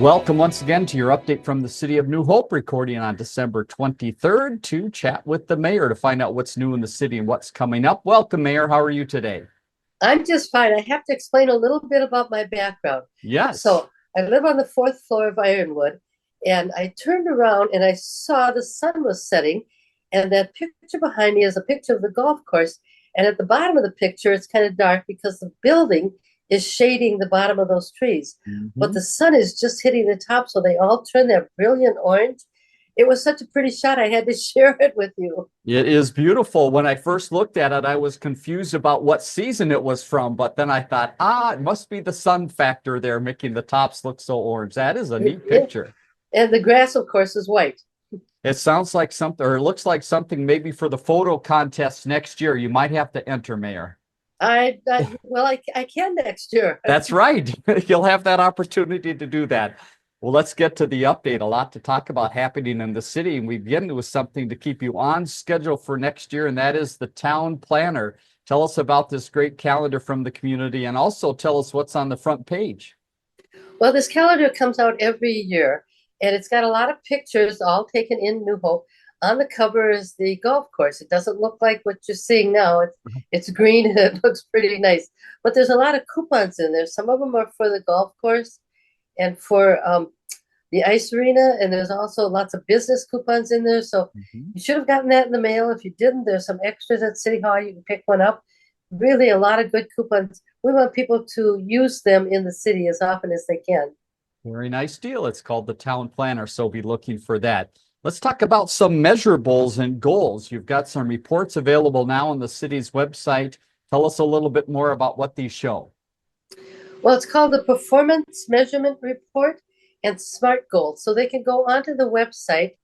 Welcome once again to your update from the city of New Hope, recording on December 23rd to chat with the mayor to find out what's new in the city and what's coming up. Welcome, Mayor. How are you today? I'm just fine. I have to explain a little bit about my background. Yes. So I live on the fourth floor of Ironwood, and I turned around and I saw the sun was setting, and that picture behind me is a picture of the golf course. And at the bottom of the picture, it's kind of dark because the building is shading the bottom of those trees. But Mhm. the sun is just hitting the top, so they all turn that brilliant orange. It was such a pretty shot. I had to share it with you. It is beautiful. When I first looked at it, I was confused about what season it was from, but then I thought, it must be the sun factor there making the tops look so orange. That is a neat Yeah. picture. And the grass, of course, is white. It sounds like something, or it looks like something maybe for the photo contest next year. You might have to enter, Mayor. I can next year. That's right. You'll have that opportunity to do that. Well, let's get to the update. A lot to talk about happening in the city, and we begin with something to keep you on schedule for next year, and that is the town planner. Tell us about this great calendar from the community, and also tell us what's on the front page. Well, this calendar comes out every year, and it's got a lot of pictures, all taken in New Hope. On the cover is the golf course. It doesn't look like what you're seeing now. It's green and it looks pretty nice. But there's a lot of coupons in there. Some of them are for the golf course and for the ice arena, and there's also lots of business coupons in there. So Mhm. you should have gotten that in the mail. If you didn't, there's some extras at City Hall. You can pick one up. Really, a lot of good coupons. We want people to use them in the city as often as they can. Very nice deal. It's called the town planner, so be looking for that. Let's talk about some measurables and goals. You've got some reports available now on the city's website. Tell us a little bit more about what these show. Well, it's called the Performance Measurement Report and SMART Goals. So they can go onto the website,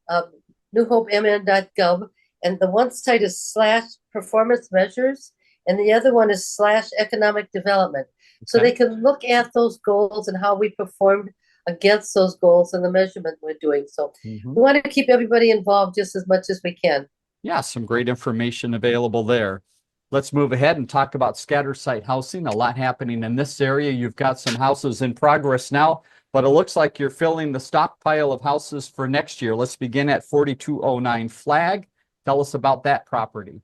um, newhopemn.gov, and the one site is slash performance measures, and the other one is slash economic development. So Okay. they can look at those goals and how we performed against those goals and the measurement we're doing. So we Mhm. want to keep everybody involved just as much as we can. Yeah, some great information available there. Let's move ahead and talk about scatter site housing. A lot happening in this area. You've got some houses in progress now, but it looks like you're filling the stockpile of houses for next year. Let's begin at 4209 Flag. Tell us about that property.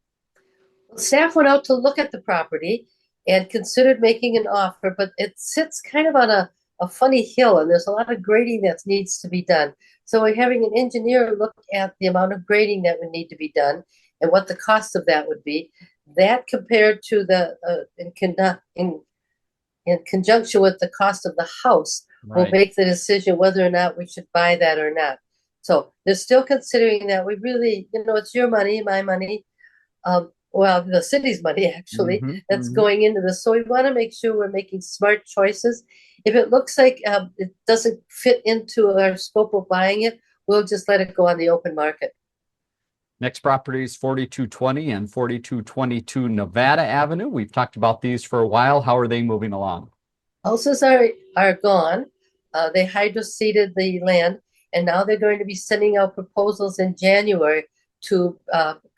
Staff went out to look at the property and considered making an offer, but it sits kind of on a funny hill, and there's a lot of grading that needs to be done. So we're having an engineer look at the amount of grading that would need to be done and what the cost of that would be. That compared to the in conjunction with the cost of the house will Right. make the decision whether or not we should buy that or not. So they're still considering that. We really, it's your money, my money, well, the city's money actually Hmm. that's Hmm. going into this. So we want to make sure we're making smart choices. If it looks like it doesn't fit into our scope of buying it, we'll just let it go on the open market. Next property is 4220 and 4222 Nevada Avenue. We've talked about these for a while. How are they moving along? Houses are gone. They hydroseeded the land, and now they're going to be sending out proposals in January to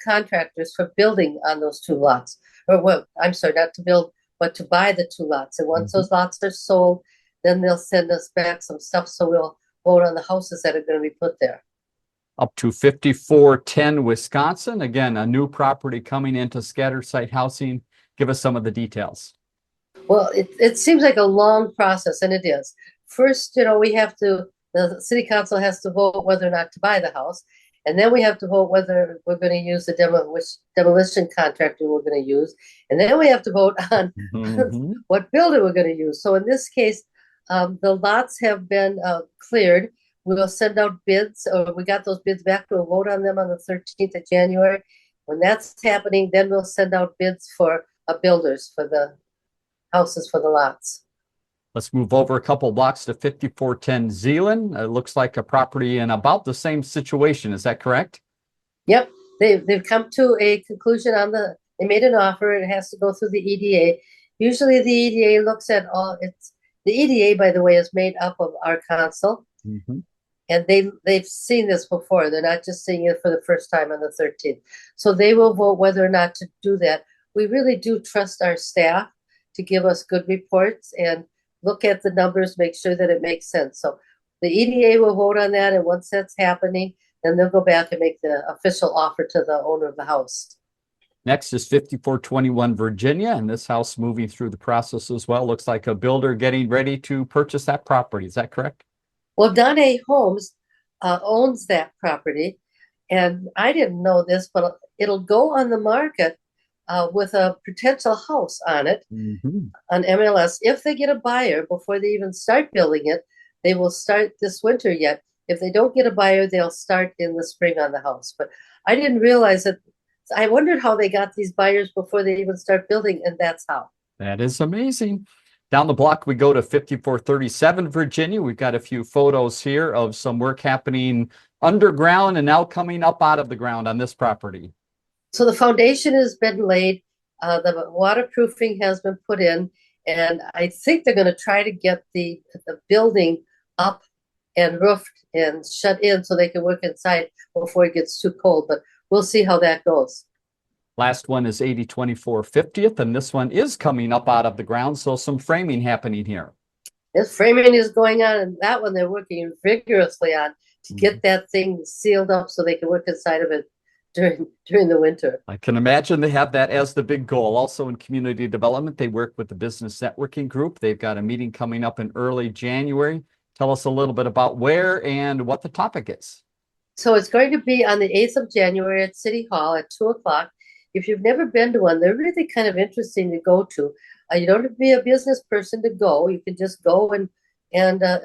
contractors for building on those two lots. Or, well, I'm sorry, not to build, but to buy the two lots. And once Mhm. those lots are sold, then they'll send us back some stuff so we'll vote on the houses that are going to be put there. Up to 5410 Wisconsin. Again, a new property coming into scatter site housing. Give us some of the details. Well, it seems like a long process, and it is. First, the city council has to vote whether or not to buy the house. And then we have to vote whether we're going to use the demolition contractor we're going to use. And then we have to vote on Mhm. what builder we're going to use. So in this case, the lots have been cleared. We'll send out bids, or we got those bids back. We'll vote on them on the 13th of January. When that's happening, then we'll send out bids for builders for the houses for the lots. Let's move over a couple blocks to 5410 Zealand. It looks like a property in about the same situation. Is that correct? Yep, they've come to a conclusion on they made an offer. It has to go through the EDA. Usually the EDA looks at the EDA, by the way, is made up of our council, Mhm. and they've seen this before. They're not just seeing it for the first time on the 13th. So they will vote whether or not to do that. We really do trust our staff to give us good reports, and look at the numbers, make sure that it makes sense. So the EDA will vote on that, and once that's happening, then they'll go back and make the official offer to the owner of the house. Next is 5421 Virginia, and this house moving through the process as well. Looks like a builder getting ready to purchase that property. Is that correct? Well, Donna Holmes owns that property, and I didn't know this, but it'll go on the market with a potential house on it on MLS. If they get a buyer before they even start building it, they will start this winter yet. If they don't get a buyer, they'll start in the spring on the house. But I didn't realize that. I wondered how they got these buyers before they even start building, and that's how. That is amazing. Down the block, we go to 5437 Virginia. We've got a few photos here of some work happening underground and now coming up out of the ground on this property. So the foundation has been laid, the waterproofing has been put in, and I think they're going to try to get the building up and roofed and shut in so they can work inside before it gets too cold. But we'll see how that goes. Last one is 8024 50th, and this one is coming up out of the ground, so some framing happening here. This framing is going on, and that one they're working vigorously on to get that thing sealed up so they can work inside of it during the winter. I can imagine they have that as the big goal. Also in community development, they work with the business networking group. They've got a meeting coming up in early January. Tell us a little bit about where and what the topic is. So it's going to be on the 8th of January at City Hall at 2:00. If you've never been to one, they're really kind of interesting to go to. You don't have to be a business person to go. You can just go and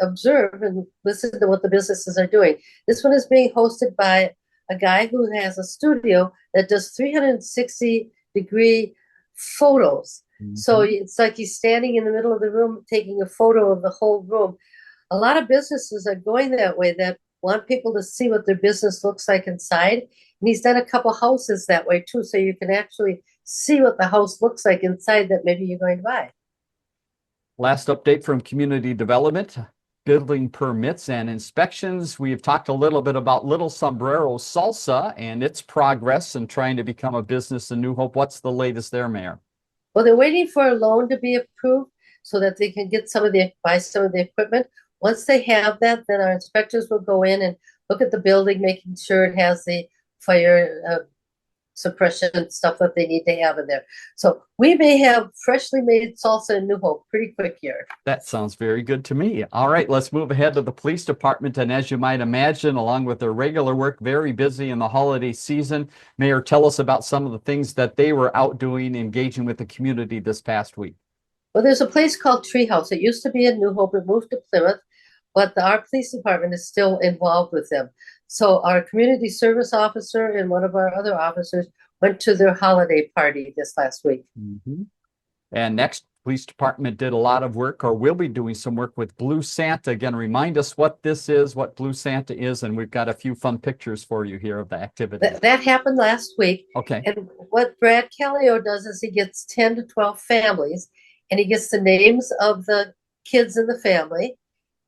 observe and listen to what the businesses are doing. This one is being hosted by a guy who has a studio that does 360-degree photos. So it's like he's standing in the middle of the room taking a photo of the whole room. A lot of businesses are going that way, that want people to see what their business looks like inside. And he's done a couple houses that way too, so you can actually see what the house looks like inside that maybe you're going to buy. Last update from community development, building permits and inspections. We've talked a little bit about Little Sombrero Salsa and its progress and trying to become a business in New Hope. What's the latest there, Mayor? Well, they're waiting for a loan to be approved so that they can get buy some of the equipment. Once they have that, then our inspectors will go in and look at the building, making sure it has the fire suppression stuff that they need to have in there. So we may have freshly made salsa in New Hope pretty quick here. That sounds very good to me. All right, let's move ahead to the police department. And as you might imagine, along with their regular work, very busy in the holiday season. Mayor, tell us about some of the things that they were out doing, engaging with the community this past week. Well, there's a place called Treehouse. It used to be in New Hope. It moved to Plymouth, but our police department is still involved with them. So our community service officer and one of our other officers went to their holiday party this last week. And next, police department did a lot of work, or will be doing some work with Blue Santa. Again, remind us what this is, what Blue Santa is, and we've got a few fun pictures for you here of the activity. That happened last week. Okay. And what Brad Callio does is he gets 10 to 12 families, and he gets the names of the kids in the family.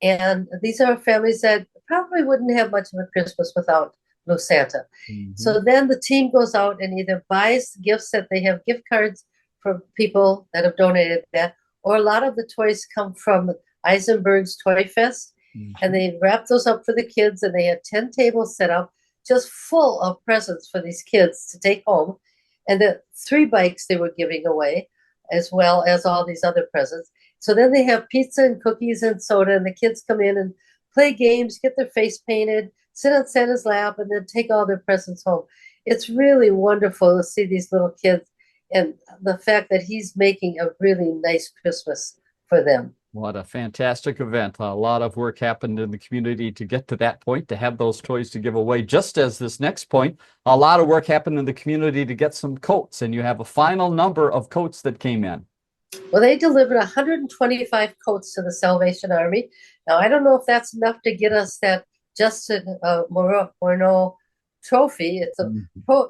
And these are families that probably wouldn't have much of a Christmas without Blue Santa. So then the team goes out and either buys gifts that they have gift cards for people that have donated that, or a lot of the toys come from Eisenberg's Toy Fest, and they wrap those up for the kids, and they had 10 tables set up just full of presents for these kids to take home, and the 3 bikes they were giving away, as well as all these other presents. So then they have pizza and cookies and soda, and the kids come in and play games, get their face painted, sit on Santa's lap, and then take all their presents home. It's really wonderful to see these little kids and the fact that he's making a really nice Christmas for them. What a fantastic event. A lot of work happened in the community to get to that point, to have those toys to give away. Just as this next point, a lot of work happened in the community to get some coats, and you have a final number of coats that came in. Well, they delivered 125 coats to the Salvation Army. Now, I don't know if that's enough to get us that Justin Morneau trophy. It's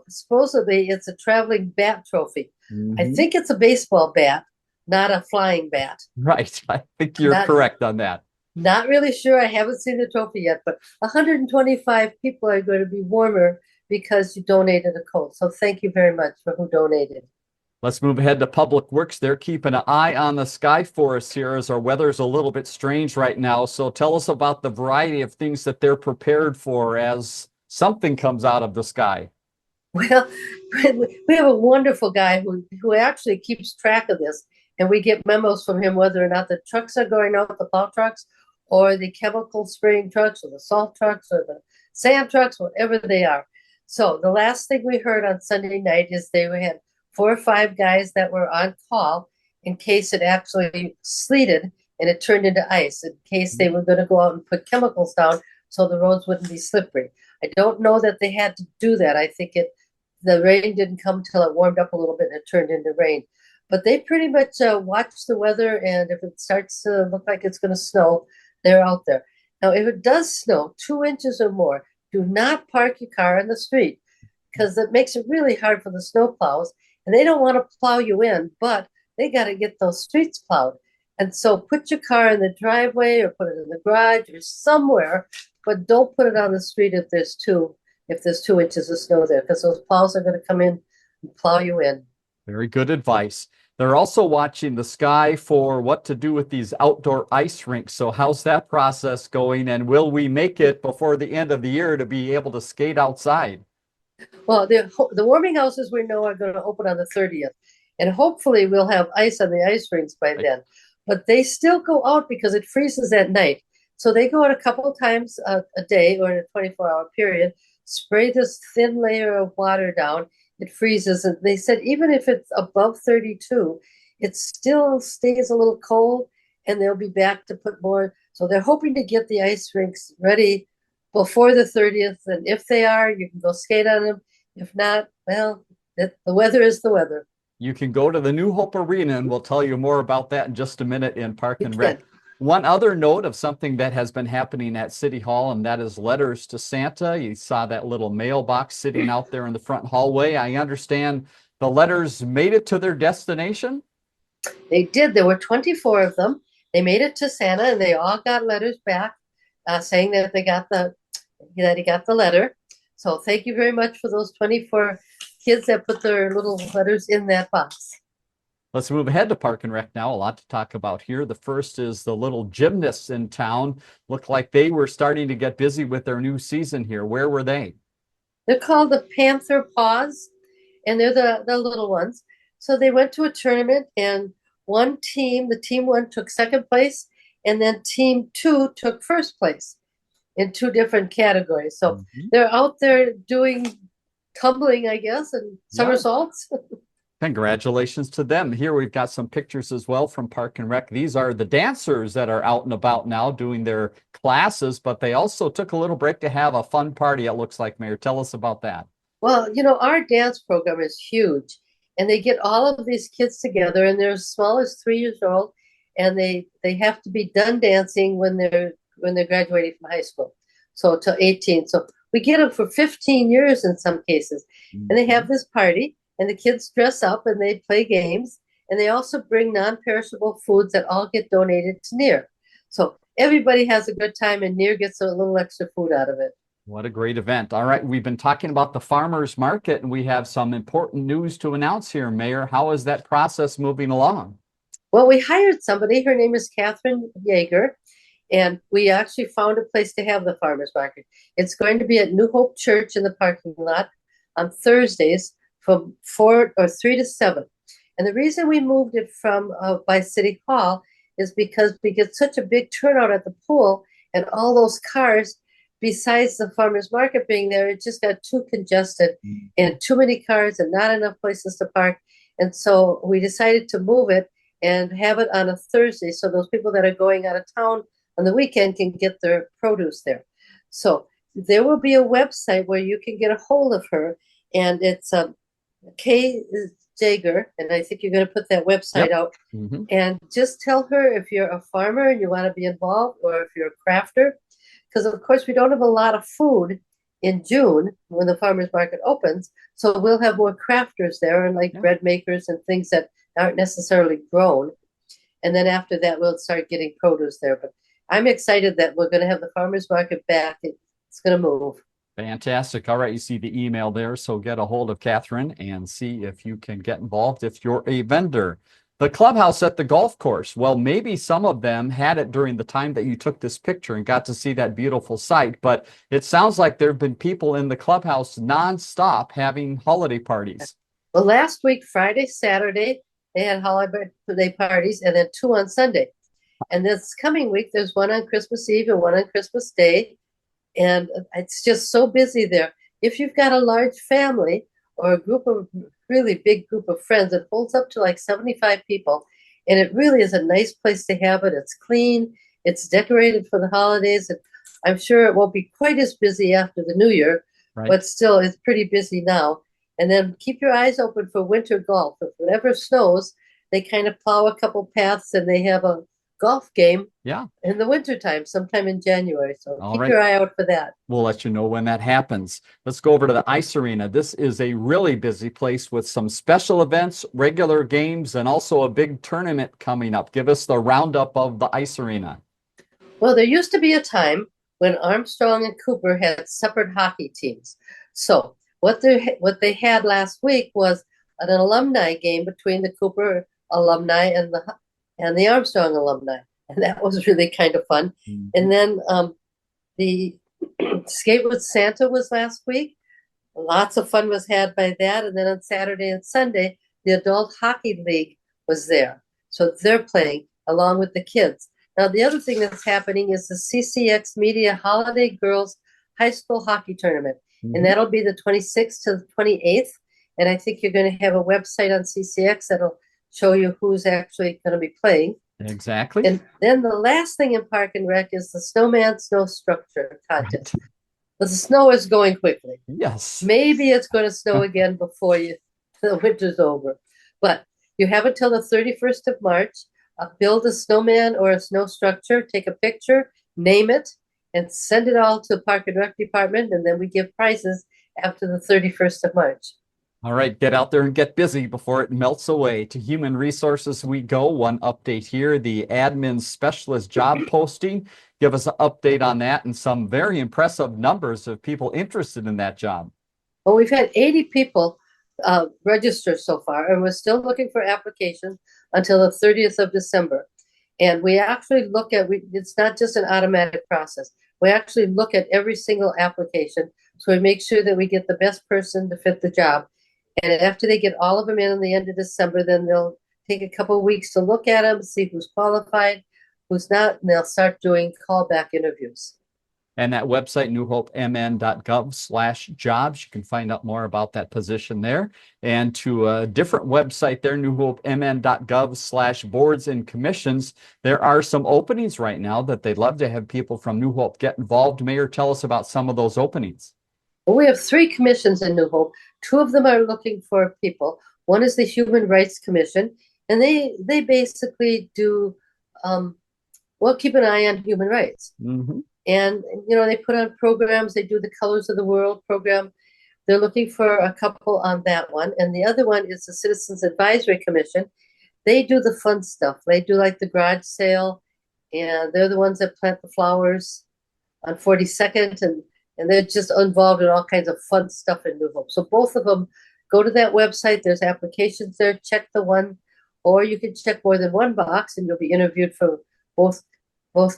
supposedly it's a traveling bat trophy. I think it's a baseball bat, not a flying bat. Right. I think you're correct on that. Not really sure. I haven't seen the trophy yet, but 125 people are going to be warmer because you donated a coat. So thank you very much for who donated. Let's move ahead to Public Works. They're keeping an eye on the sky for us here as our weather's a little bit strange right now. So tell us about the variety of things that they're prepared for as something comes out of the sky. Well, we have a wonderful guy who actually keeps track of this, and we get memos from him whether or not the trucks are going out, the plow trucks, or the chemical spraying trucks, or the salt trucks, or the sand trucks, whatever they are. So the last thing we heard on Sunday night is they had 4 or 5 guys that were on call in case it actually sleeted and it turned into ice, in case they were going to go out and put chemicals down so the roads wouldn't be slippery. I don't know that they had to do that. I think the rain didn't come till it warmed up a little bit and it turned into rain. But they pretty much watch the weather, and if it starts to look like it's going to snow, they're out there. Now, if it does snow 2 inches or more, do not park your car in the street, because it makes it really hard for the snow plows, and they don't want to plow you in, but they got to get those streets plowed. And so put your car in the driveway or put it in the garage or somewhere, but don't put it on the street if there's 2 inches of snow there, because those plows are going to come in and plow you in. Very good advice. They're also watching the sky for what to do with these outdoor ice rinks. So how's that process going? And will we make it before the end of the year to be able to skate outside? Well, the warming houses we know are going to open on the 30th, and hopefully we'll have ice on the ice rinks by then. But they still go out because it freezes at night. So they go out a couple of times a day or in a 24-hour period, spray this thin layer of water down. It freezes. And they said even if it's above 32, it still stays a little cold, and they'll be back to put more. So they're hoping to get the ice rinks ready before the 30th. And if they are, you can go skate on them. If not, well, the weather is the weather. You can go to the New Hope Arena, and we'll tell you more about that in just a minute in Park and Rec. can. One other note of something that has been happening at City Hall, and that is letters to Santa. You saw that little mailbox sitting out there in the front hallway. I understand the letters made it to their destination. They did. There were 24 of them. They made it to Santa, and they all got letters back saying that he got the letter. So thank you very much for those 24 kids that put their little letters in that box. Let's move ahead to Park and Rec now. A lot to talk about here. The first is the little gymnasts in town. Looked like they were starting to get busy with their new season here. Where were they? They're called the Panther Paws, and they're the little ones. So they went to a tournament, and the team one took second place, and then team two took first place in 2 different categories. So they're out there doing tumbling, I guess, and somersaults. Congratulations to them. Here we've got some pictures as well from Park and Rec. These are the dancers that are out and about now doing their classes, but they also took a little break to have a fun party, it looks like, Mayor. Tell us about that. Well, our dance program is huge, and they get all of these kids together, and they're as small as 3 years old, and they have to be done dancing when they're graduating from high school, so till 18. So we get them for 15 years in some cases, and they have this party, and the kids dress up and they play games, and they also bring non-perishable foods that all get donated to NEAR. So everybody has a good time, and NEAR gets a little extra food out of it. What a great event. All right, we've been talking about the farmers market, and we have some important news to announce here, Mayor. How is that process moving along? Well, we hired somebody. Her name is Catherine Yeager, and we actually found a place to have the farmers market. It's going to be at New Hope Church in the parking lot on Thursdays from 3 to 7. And the reason we moved it from by City Hall is because we get such a big turnout at the pool, and all those cars, besides the farmers market being there, it just got too congested and too many cars and not enough places to park. And so we decided to move it and have it on a Thursday, so those people that are going out of town on the weekend can get their produce there. So there will be a website where you can get a hold of her, and it's Kay Jager, and I think you're going to put that website out. And just tell her if you're a farmer and you want to be involved, or if you're a crafter, because of course we don't have a lot of food in June when the farmers market opens, so we'll have more crafters there, and like bread makers and things that aren't necessarily grown. And then after that, we'll start getting produce there. But I'm excited that we're going to have the farmers market back. It's going to move. Fantastic. All right, you see the email there, so get a hold of Catherine and see if you can get involved if you're a vendor. The clubhouse at the golf course. Well, maybe some of them had it during the time that you took this picture and got to see that beautiful sight, but it sounds like there have been people in the clubhouse nonstop having holiday parties. Well, last week, Friday, Saturday, they had holiday parties, and then 2 on Sunday. And this coming week, there's one on Christmas Eve and one on Christmas Day. And it's just so busy there. If you've got a large family or a group of really big group of friends, it holds up to like 75 people. And it really is a nice place to have it. It's clean. It's decorated for the holidays. And I'm sure it won't be quite as busy after the New Year, Right. but still it's pretty busy now. And then keep your eyes open for winter golf. If whenever snows, they kind of plow a couple paths and they have a golf game in the wintertime, sometime in January. So keep your eye out for that. We'll let you know when that happens. Let's go over to the ice arena. This is a really busy place with some special events, regular games, and also a big tournament coming up. Give us the roundup of the ice arena. Well, there used to be a time when Armstrong and Cooper had separate hockey teams. So what they had last week was an alumni game between the Cooper alumni and the Armstrong alumni. And that was really kind of fun. Mm-hmm. And then the Skate with Santa was last week. Lots of fun was had by that. And then on Saturday and Sunday, the Adult Hockey League was there. So they're playing along with the kids. Now, the other thing that's happening is the CCX Media Holiday Girls High School Hockey Tournament. Mm-hmm. And that'll be the 26th to the 28th. And I think you're going to have a website on CCX that'll show you who's actually going to be playing. Exactly. And then the last thing in Park and Rec is the Snowman Snow Structure Contest. Right. But the snow is going quickly. Yes. Maybe it's going to snow again before the winter's over. But you have until the 31st of March. Build a snowman or a snow structure, take a picture, name it, and send it all to the Park and Rec Department, and then we give prizes after the 31st of March. All right, get out there and get busy before it melts away. To Human Resources we go. One update here, the admin specialist job posting. Give us an update on that and some very impressive numbers of people interested in that job. Well, we've had 80 people register so far, and we're still looking for applications until the 30th of December. And we actually look at, it's not just an automatic process. We actually look at every single application. So we make sure that we get the best person to fit the job. And after they get all of them in the end of December, then they'll take a couple of weeks to look at them, see who's qualified, who's not, and they'll start doing callback interviews. And that website, newhopemn.gov/jobs. You can find out more about that position there. And to a different website there, newhopemn.gov/boards and commissions. There are some openings right now that they'd love to have people from New Hope get involved. Mayor, tell us about some of those openings. Well, we have 3 commissions in New Hope. 2 of them are looking for people. One is the Human Rights Commission, and they basically do, keep an eye on human rights. Mm-hmm. And, they put on programs. They do the Colors of the World program. They're looking for a couple on that one. And the other one is the Citizens Advisory Commission. They do the fun stuff. They do like the garage sale, and they're the ones that plant the flowers on 42nd, and they're just involved in all kinds of fun stuff in New Hope. So both of them, go to that website. There's applications there. Check the one, or you can check more than one box, and you'll be interviewed for both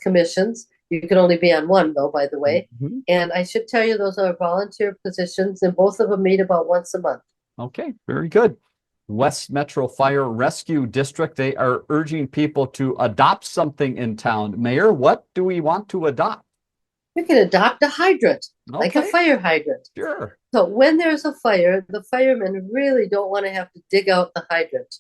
commissions. You can only be on one, though, by the way. Mm-hmm. And I should tell you, those are volunteer positions, and both of them meet about once a month. Okay, very good. West Metro Fire Rescue District, they are urging people to adopt something in town. Mayor, what do we want to adopt? We can adopt a hydrant, like a fire hydrant. Sure. So when there's a fire, the firemen really don't want to have to dig out the hydrant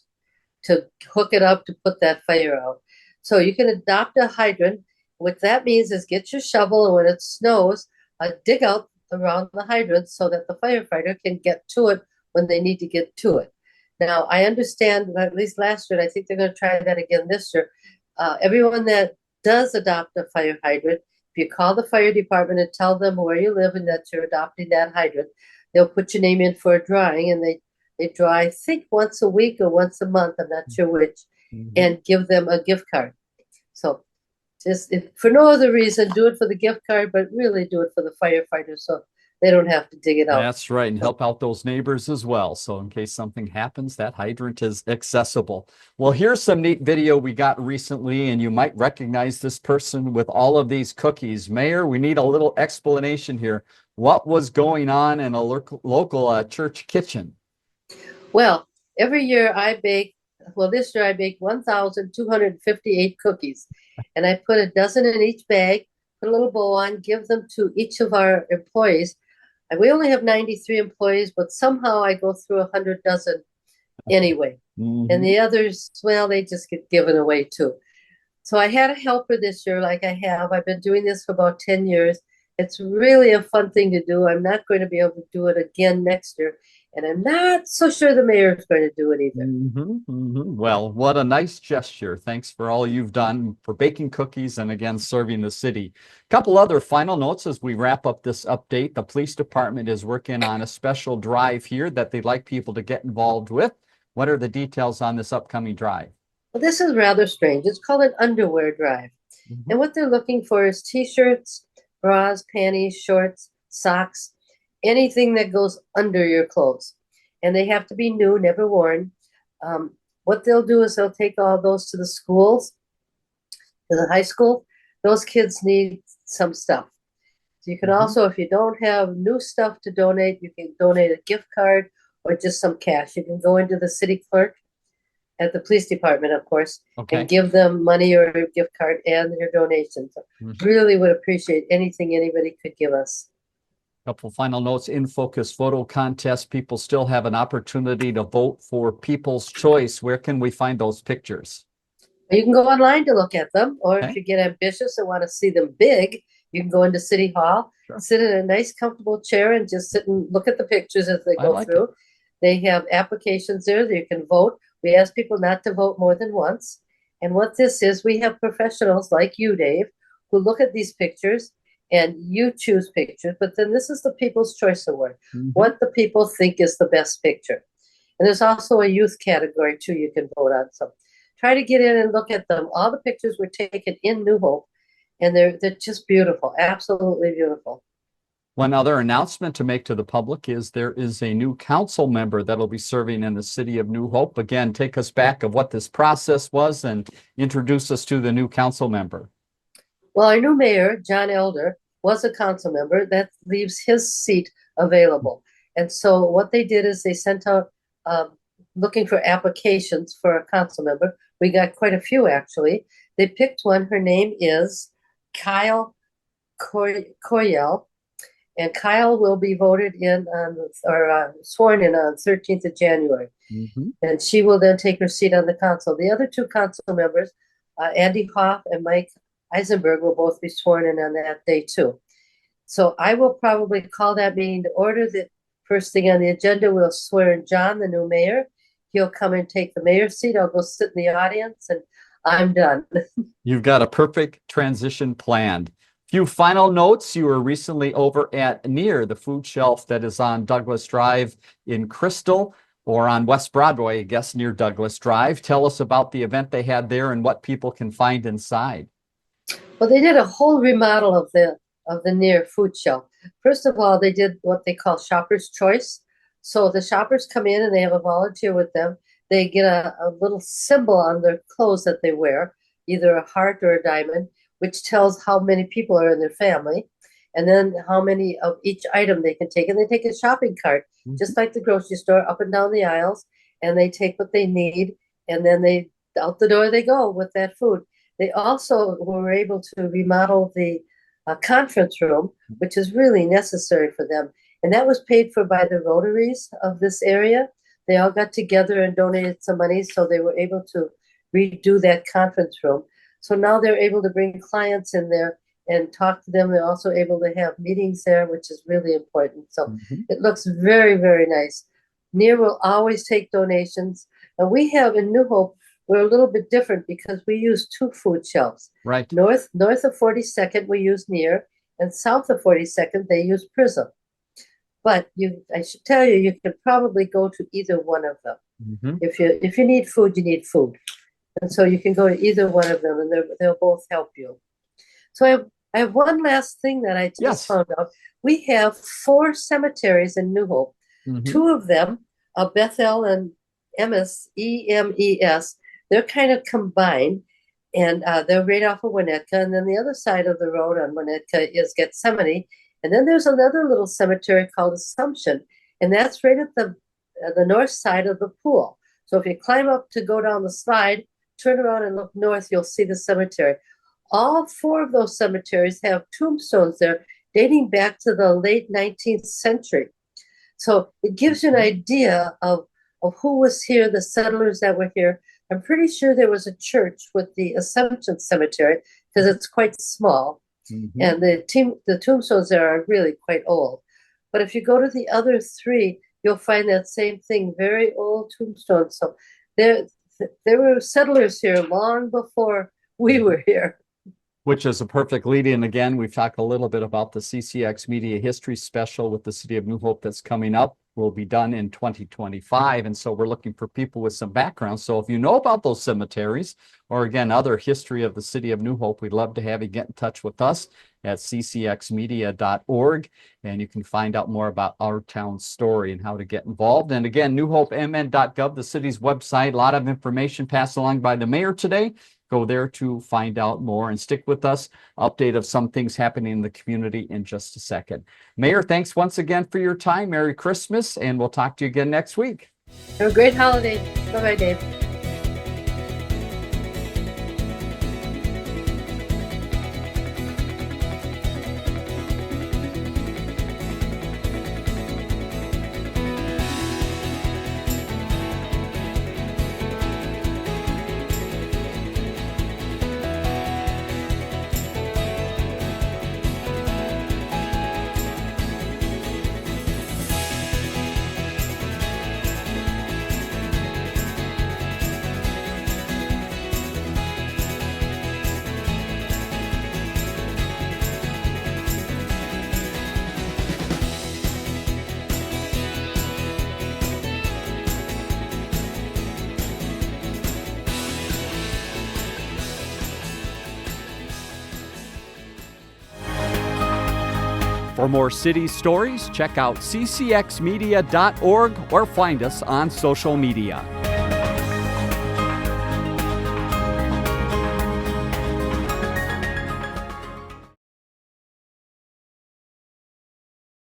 to hook it up to put that fire out. So you can adopt a hydrant. What that means is get your shovel, and when it snows, dig out around the hydrant so that the firefighter can get to it when they need to get to it. Now, I understand, at least last year, and I think they're going to try that again this year, everyone that does adopt a fire hydrant, if you call the fire department and tell them where you live and that you're adopting that hydrant, they'll put your name in for a drawing, and they draw, I think, once a week or once a month, I'm not sure which, mm-hmm. and give them a gift card. So just, if for no other reason, do it for the gift card, but really do it for the firefighters so they don't have to dig it out. That's right. And help out those neighbors as well. So in case something happens, that hydrant is accessible. Well, here's some neat video we got recently, and you might recognize this person with all of these cookies. Mayor, we need a little explanation here. What was going on in a local church kitchen? Well, every year I bake, well, this year I baked 1,258 cookies, and I put a dozen in each bag, put a little bow on, give them to each of our employees. And we only have 93 employees, but somehow I go through 100 dozen anyway. And the others, well, they just get given away too. So I had a helper this year, like I have. I've been doing this for about 10 years. It's really a fun thing to do. I'm not going to be able to do it again next year. And I'm not so sure the mayor is going to do it either. Well, what a nice gesture. Thanks for all you've done for baking cookies and again, serving the city. A couple other final notes as we wrap up this update. The police department is working on a special drive here that they'd like people to get involved with. What are the details on this upcoming drive? Well, this is rather strange. It's called an underwear drive. And what they're looking for is t-shirts, bras, panties, shorts, socks, anything that goes under your clothes. And they have to be new, never worn. What they'll do is they'll take all those to the schools, to the high school. Those kids need some stuff. So you can also, if you don't have new stuff to donate, you can donate a gift card or just some cash. You can go into the city clerk at the police department, of course, and give them money or a gift card and your donations. Really would appreciate anything anybody could give us. Couple final notes. In Focus photo contest. People still have an opportunity to vote for People's Choice. Where can we find those pictures? You can go online to look at them, or if you get ambitious and want to see them big, you can go into City Hall, sit in a nice, comfortable chair, and just sit and look at the pictures as they go through. They have applications there that you can vote. We ask people not to vote more than once. And what this is, we have professionals like you, Dave, who look at these pictures and you choose pictures, but then this is the People's Choice Award, what the people think is the best picture. And there's also a youth category too you can vote on. So try to get in and look at them. All the pictures were taken in New Hope, and they're just beautiful, absolutely beautiful. One other announcement to make to the public is there is a new council member that'll be serving in the city of New Hope. Again, take us back of what this process was and introduce us to the new council member. Well, our new mayor, John Elder, was a council member. That leaves his seat available. And so what they did is they sent out looking for applications for a council member. We got quite a few, actually. They picked one. Her name is Kyle Coyell. And Kyle will be voted in on, or sworn in on 13th of January. And she will then take her seat on the council. The other two council members, Andy Hoff and Mike Eisenberg, will both be sworn in on that day too. So I will probably call that meeting to order. The first thing on the agenda, we'll swear in John, the new mayor. He'll come and take the mayor's seat. I'll go sit in the audience and I'm done. You've got a perfect transition planned. Few final notes. You were recently over at Near, the food shelf that is on Douglas Drive in Crystal, or on West Broadway, I guess, near Douglas Drive. Tell us about the event they had there and what people can find inside. Well, they did a whole remodel of the Near food shelf. First of all, they did what they call Shopper's Choice. So the shoppers come in and they have a volunteer with them. They get a little symbol on their clothes that they wear, either a heart or a diamond, which tells how many people are in their family, and then how many of each item they can take. And they take a shopping cart, just like the grocery store, up and down the aisles, and they take what they need, and then they out the door they go with that food. They also were able to remodel the conference room, which is really necessary for them. And that was paid for by the Rotaries of this area. They all got together and donated some money, so they were able to redo that conference room. So now they're able to bring clients in there and talk to them. They're also able to have meetings there, which is really important. So it looks very, very nice. Near will always take donations. And we have in New Hope, we're a little bit different because we use two food shelves. Right. North of 42nd, we use Near, and south of 42nd, they use Prism. But I should tell you, you can probably go to either one of them. If you need food, you need food. And so you can go to either one of them, and they'll both help you. So I have one last thing that I just found out. We have 4 cemeteries in New Hope. Mhm. 2 of them, Bethel and EMES, they're kind of combined, and they're right off of Winnetka. And then the other side of the road on Winnetka is Gethsemane. And then there's another little cemetery called Assumption, and that's right at the north side of the pool. So if you climb up to go down the slide, turn around and look north, you'll see the cemetery. All 4 of those cemeteries have tombstones there dating back to the late 19th century. So it gives you an idea of who was here, the settlers that were here. I'm pretty sure there was a church with the Assumption Cemetery because it's quite small. Mhm. And the tombstones there are really quite old. But if you go to the other 3, you'll find that same thing, very old tombstones. So there were settlers here long before we were here. Which is a perfect lead-in. Again, we've talked a little bit about the CCX Media History Special with the City of New Hope that's coming up. Will be done in 2025. And so we're looking for people with some background. So if you know about those cemeteries, or again, other history of the City of New Hope, we'd love to have you get in touch with us at ccxmedia.org. And you can find out more about our town story and how to get involved. And again, newhopemn.gov, the city's website, a lot of information passed along by the mayor today. Go there to find out more and stick with us. Update of some things happening in the community in just a second. Mayor, thanks once again for your time. Merry Christmas, and we'll talk to you again next week. Have a great holiday. Bye-bye, Dave. For more city stories, check out ccxmedia.org or find us on social media.